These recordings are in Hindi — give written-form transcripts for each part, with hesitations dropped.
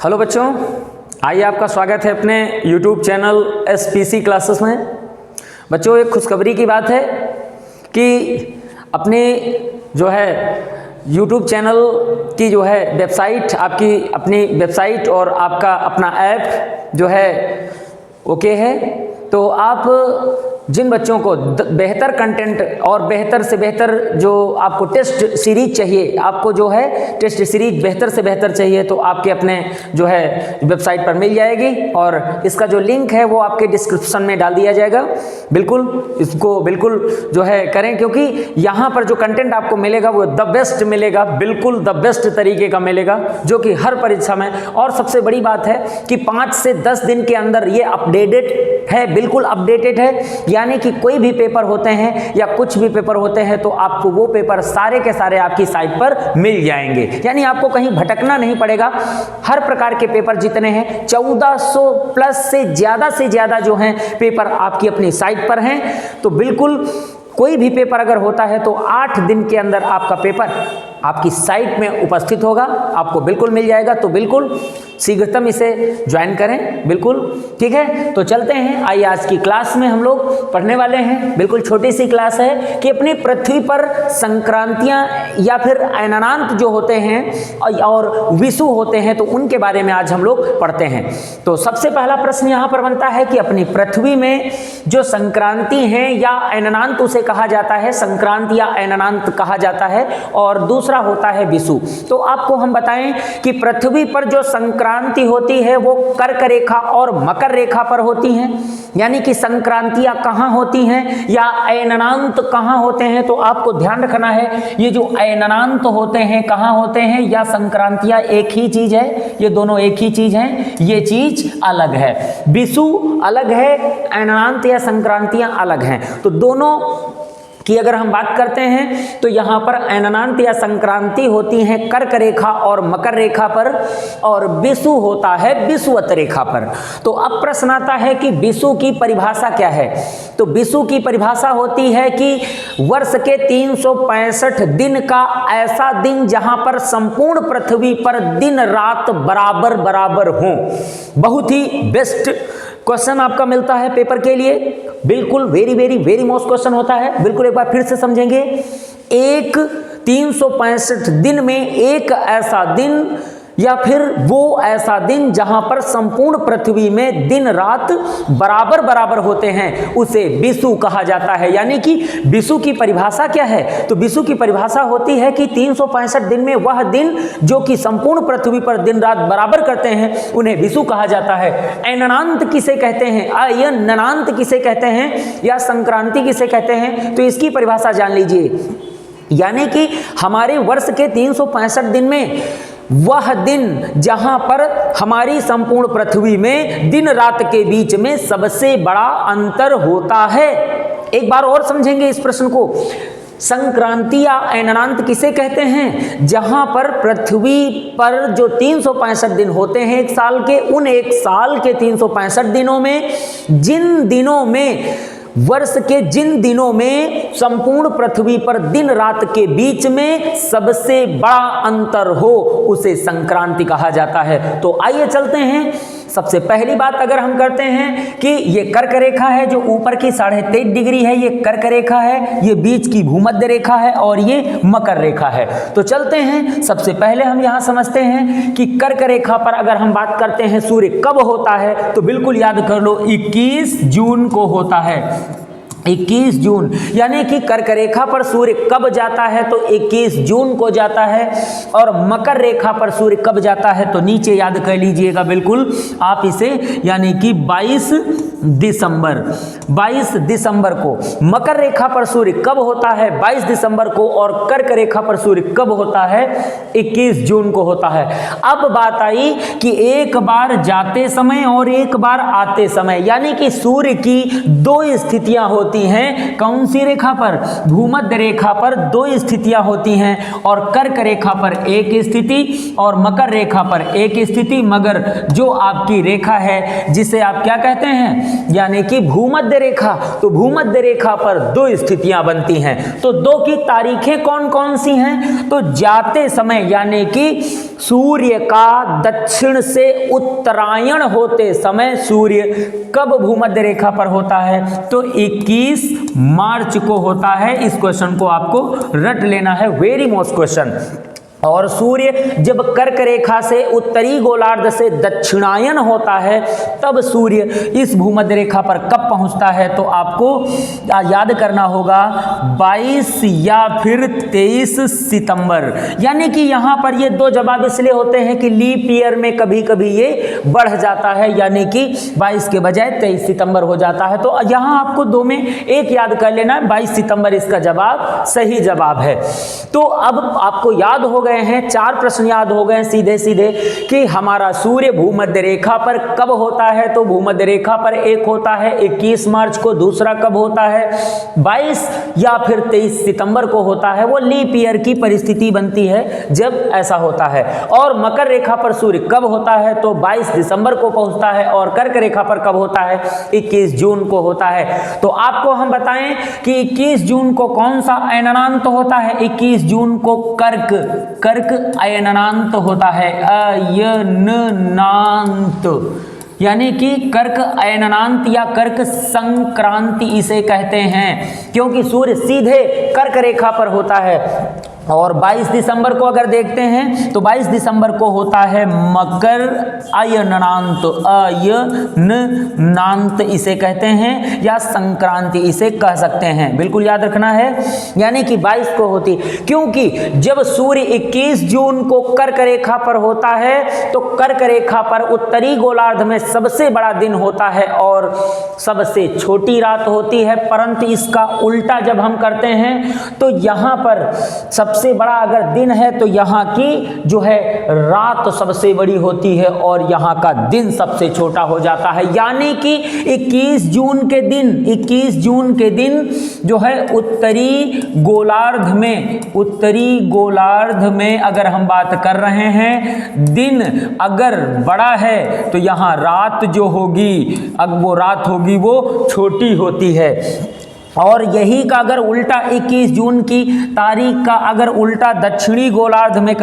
हेलो बच्चों, आइए आपका स्वागत है अपने YouTube चैनल SPC क्लासेस में। बच्चों, एक खुशखबरी की बात है कि अपने जो है YouTube चैनल की जो है वेबसाइट, आपकी अपनी वेबसाइट और आपका अपना ऐप जो है ओके है। तो आप जिन बच्चों को बेहतर कंटेंट और बेहतर से बेहतर जो आपको टेस्ट सीरीज चाहिए, आपको जो है टेस्ट सीरीज बेहतर से बेहतर चाहिए, तो आपके अपने जो है वेबसाइट पर मिल जाएगी और इसका जो लिंक है वो आपके डिस्क्रिप्शन में डाल दिया जाएगा। बिल्कुल इसको बिल्कुल जो है करें, क्योंकि यहाँ पर जो कंटेंट आपको मिलेगा वो द बेस्ट मिलेगा, बिल्कुल द बेस्ट तरीके का मिलेगा, जो कि हर परीक्षा में। और सबसे बड़ी बात है कि 5 से 10 दिन के अंदर ये अपडेटेड है, बिल्कुल अपडेटेड है। यानी कि कोई भी पेपर होते हैं या कुछ भी पेपर होते हैं तो आपको वो पेपर सारे के सारे आपकी साइट पर मिल जाएंगे। यानी आपको कहीं भटकना नहीं पड़ेगा। हर प्रकार के पेपर जितने हैं 1400 प्लस से ज़्यादा जो हैं पेपर आपकी अपनी साइट पर हैं। तो बिल्कुल कोई भी पेपर अगर होता है तो 8 दिन के अंदर आपका पेपर आपकी साइट में उपस्थित होगा, आपको बिल्कुल मिल जाएगा। तो बिल्कुल शीघ्रतम इसे ज्वाइन करें, बिल्कुल ठीक है। तो चलते हैं, आइए आज की क्लास में हम लोग पढ़ने वाले हैं। बिल्कुल छोटी सी क्लास है कि अपनी पृथ्वी पर संक्रांतियां या फिर ऐनानांत जो होते हैं और विषु होते हैं, तो उनके बारे में आज हम लोग पढ़ते हैं। तो सबसे पहला प्रश्न यहाँ पर बनता है कि अपनी पृथ्वी में जो संक्रांति है या ऐनानांत उसे कहा जाता है, संक्रांति या ऐनानांत कहा जाता है, और दूसरा होता है विषु। तो आपको हम बताएं कि पृथ्वी पर जो संक्रांति होती है वो कर्क रेखा और मकर रेखा पर होती हैं। यानी कि संक्रांतियां कहां होती हैं या ऐनानांत कहां होते हैं, तो आपको ध्यान रखना है ये जो ऐनानांत होते हैं कहां होते हैं या संक्रांतियां एक ही चीज है, ये दोनों एक ही चीज हैं, ये चीज अलग है। विषु अलग है, ऐनानांत या संक्रांतियां अलग हैं। तो दोनों कि अगर हम बात करते हैं तो यहाँ पर ऐनानांत या संक्रांति होती हैं कर्क रेखा और मकर रेखा पर, और विषु होता है विषुवत रेखा पर। तो अब प्रश्न आता है कि विषु की परिभाषा क्या है। तो विषु की परिभाषा होती है कि वर्ष के 365 दिन का ऐसा दिन जहां पर संपूर्ण पृथ्वी पर दिन रात बराबर बराबर हो। बहुत ही बेस्ट क्वेश्चन आपका मिलता है पेपर के लिए, बिल्कुल वेरी मोस्ट क्वेश्चन होता है। बिल्कुल एक बार फिर से समझेंगे, एक 365 दिन में एक ऐसा दिन या फिर वो ऐसा दिन जहां पर संपूर्ण पृथ्वी में दिन रात बराबर बराबर होते हैं, उसे विषु कहा जाता है। यानी कि विषु की परिभाषा क्या है, तो विषु की परिभाषा होती है कि 365 दिन में वह दिन जो कि संपूर्ण पृथ्वी पर दिन रात बराबर करते हैं उन्हें विषु कहा जाता है। ऐनानांत किसे कहते हैं, ऐनानांत किसे कहते हैं या संक्रांति किसे कहते हैं, तो इसकी परिभाषा जान लीजिए। यानी कि हमारे वर्ष के 365 दिन में वह दिन जहां पर हमारी संपूर्ण पृथ्वी में दिन रात के बीच में सबसे बड़ा अंतर होता है। एक बार और समझेंगे इस प्रश्न को। संक्रांति या ऐनानांत किसे कहते हैं, जहां पर पृथ्वी पर जो 365 दिन होते हैं एक साल के, उन एक साल के 365 दिनों में जिन दिनों में वर्ष के जिन दिनों में संपूर्ण पृथ्वी पर दिन रात के बीच में सबसे बड़ा अंतर हो उसे संक्रांति कहा जाता है। तो आइए चलते हैं। सबसे पहली बात अगर हम करते हैं कि ये कर्क रेखा है जो ऊपर की 23.5 डिग्री है, ये कर्क रेखा है, ये बीच की भूमध्य रेखा है और ये मकर रेखा है। तो चलते हैं, सबसे पहले हम यहाँ समझते हैं कि कर्क रेखा पर अगर हम बात करते हैं सूर्य कब होता है, तो बिल्कुल याद कर लो 21 जून को होता है। 21 जून, यानी कि कर्क रेखा पर सूर्य कब जाता है, तो 21 जून को जाता है। और मकर रेखा पर सूर्य कब जाता है, तो नीचे याद कर लीजिएगा बिल्कुल आप इसे, यानी कि 22 दिसंबर को। मकर रेखा पर सूर्य कब होता है, 22 दिसंबर को, और कर्क रेखा पर सूर्य कब होता है, 21 जून को होता है। अब बात आई कि एक बार जाते समय और एक बार आते समय, यानी कि सूर्य की दो स्थितियां होती हैं। कौन सी रेखा पर, भूमध्य रेखा पर 2 स्थितियां होती हैं, और कर्क रेखा पर एक स्थिति और मकर रेखा पर एक स्थिति। मगर जो आपकी रेखा है जिसे आप क्या कहते हैं, यानी कि भूमध्य रेखा, तो भूमध्य रेखा पर दो स्थितियां बनती हैं। तो दो की तारीखें कौन कौन सी हैं? तो जाते समय यानी कि सूर्य का दक्षिण से उत्तरायण होते समय सूर्य कब भूमध्य रेखा पर होता है? तो 21 मार्च को होता है। इस क्वेश्चन को आपको रट लेना है, वेरी मोस्ट क्वेश्चन। और सूर्य जब कर्क रेखा से उत्तरी गोलार्ध से दक्षिणायन होता है तब सूर्य इस भूमध्य रेखा पर कब पहुंचता है? तो आपको याद करना होगा 22 या फिर 23 सितंबर। यानी कि यहाँ पर ये दो जवाब इसलिए होते हैं कि लीप ईयर में कभी कभी ये बढ़ जाता है, यानी कि 22 के बजाय 23 सितंबर हो जाता है। तो यहाँ आपको दो में एक याद कर लेना है, 22 सितंबर इसका जवाब सही जवाब है। तो अब आपको याद हो हैं, 4 प्रश्न याद हो गए सीधे सीधे कि हमारा सूर्य भूमध्य रेखा पर कब होता है? तो भूमध्य रेखा पर एक होता है 21 मार्च को, दूसरा कब होता है 22 या फिर 23 सितंबर को होता है। वो लीप ईयर की परिस्थिति बनती है जब ऐसा होता है। और मकर रेखा पर सूर्य कब होता है? तो 22 दिसंबर को पहुंचता है। और कर्क रेखा पर कब होता है? 21 जून को होता है। तो आपको हम बताएं कि 21 जून को कौन सा अयनांत होता है? 21 जून को कर्क अयनांत होता है, अयननांत, यानी कि कर्क अयनांत या कर्क संक्रांति इसे कहते हैं, क्योंकि सूर्य सीधे कर्क रेखा पर होता है। और 22 दिसंबर को अगर देखते हैं तो 22 दिसंबर को होता है मकर अयनांत, अयनांत इसे कहते हैं या संक्रांति इसे कह सकते हैं, बिल्कुल याद रखना है। यानी कि 22 को होती, क्योंकि जब सूर्य 21 जून को कर्क रेखा पर होता है तो कर्क रेखा पर उत्तरी गोलार्ध में सबसे बड़ा दिन होता है और सबसे छोटी रात होती है। परंतु इसका उल्टा जब हम करते हैं तो यहाँ पर सबसे बड़ा अगर दिन है तो यहाँ की जो है रात सबसे बड़ी होती है और यहाँ का दिन सबसे छोटा हो जाता है। यानी कि 21 जून के दिन जो है उत्तरी गोलार्ध में अगर हम बात कर रहे हैं, दिन अगर बड़ा है तो यहाँ रात जो होगी, अब वो रात होगी वो छोटी होती है। और यही का अगर उल्टा 21 जून की तारीख का अगर उल्टा दक्षिणी गोलार्ध में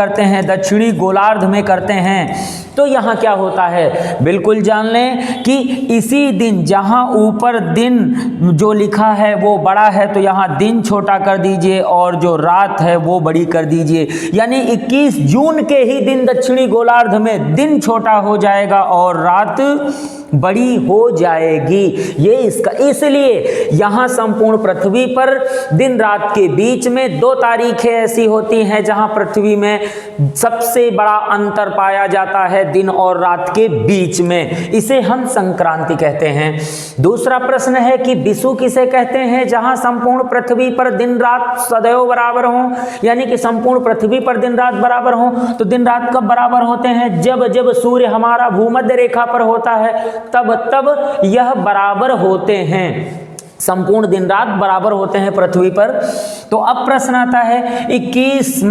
करते हैं तो यहाँ क्या होता है? बिल्कुल जान लें कि इसी दिन जहाँ ऊपर दिन जो लिखा है वो बड़ा है तो यहाँ दिन छोटा कर दीजिए और जो रात है वो बड़ी कर दीजिए। यानी 21 जून के ही दिन दक्षिणी गोलार्ध में दिन छोटा हो जाएगा और रात बड़ी हो जाएगी। ये इसका, इसलिए यहाँ संपूर्ण पृथ्वी पर दिन रात के बीच में 2 तारीखें ऐसी होती हैं जहाँ पृथ्वी में सबसे बड़ा अंतर पाया जाता है दिन और रात के बीच में। इसे हम संक्रांति कहते हैं। दूसरा प्रश्न है कि विषु किसे कहते हैं? जहाँ संपूर्ण पृथ्वी पर दिन रात सदैव बराबर हों, यानी कि संपूर्ण पृथ्वी पर दिन रात बराबर हों। तो दिन रात कब बराबर होते हैं? जब जब सूर्य हमारा भूमध्य रेखा पर होता है तब यह बराबर होते हैं, संपूर्ण दिन रात बराबर होते हैं पृथ्वी पर। तो अब प्रश्न आता है 21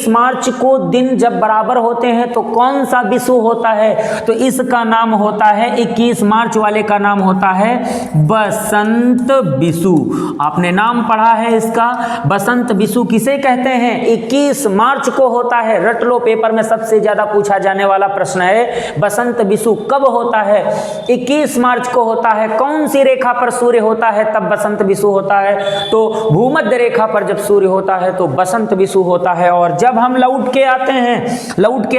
मार्च को दिन जब बराबर होते हैं तो कौन सा विषु होता है? तो इसका नाम होता है, 21 मार्च वाले का नाम होता है बसंत विषु। आपने नाम पढ़ा है इसका, बसंत विषु किसे कहते हैं? 21 मार्च को होता है। रट लो, पेपर में सबसे ज्यादा पूछा जाने वाला प्रश्न है बसंत विषु कब होता है? 21 मार्च को होता है। कौन सी रेखा पर सूर्य होता है तब बसंत विषु होता है? तो भूमध्य रेखा पर जब सूर्य होता है तो बसंत विषु होता है। और जब हम लौट के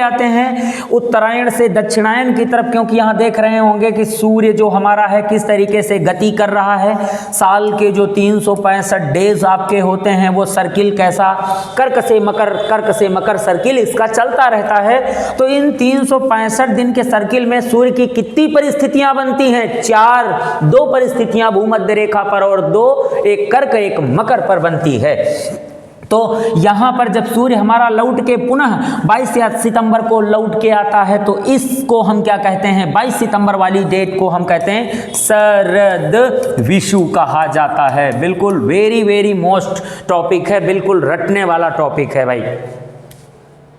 आते हैं उत्तरायण से दक्षिणायन की तरफ, क्योंकि यहाँ देख रहे होंगे कि सूर्य जो हमारा है किस तरीके से गति कर रहा है। साल के जो 365 डेज आपके होते हैं वो सर्किल कैसा कर्क से मकर सर्किल इसका चलता रहता है। तो इन 365 दिन के सर्किल में सूर्य की कितनी परिस्थितियां बनती हैं? 4, 2 परिस्थितियां भूमध्य रेखा पर और 2, एक कर्क एक मकर पर बनती है। तो यहाँ पर जब सूर्य हमारा लौट के पुनः 22 सितंबर को लौट के आता है तो इसको हम क्या कहते हैं? 22 सितंबर वाली डेट को हम कहते हैं शरद विषु कहा जाता है। बिल्कुल वेरी मोस्ट टॉपिक है, बिल्कुल रटने वाला टॉपिक है भाई।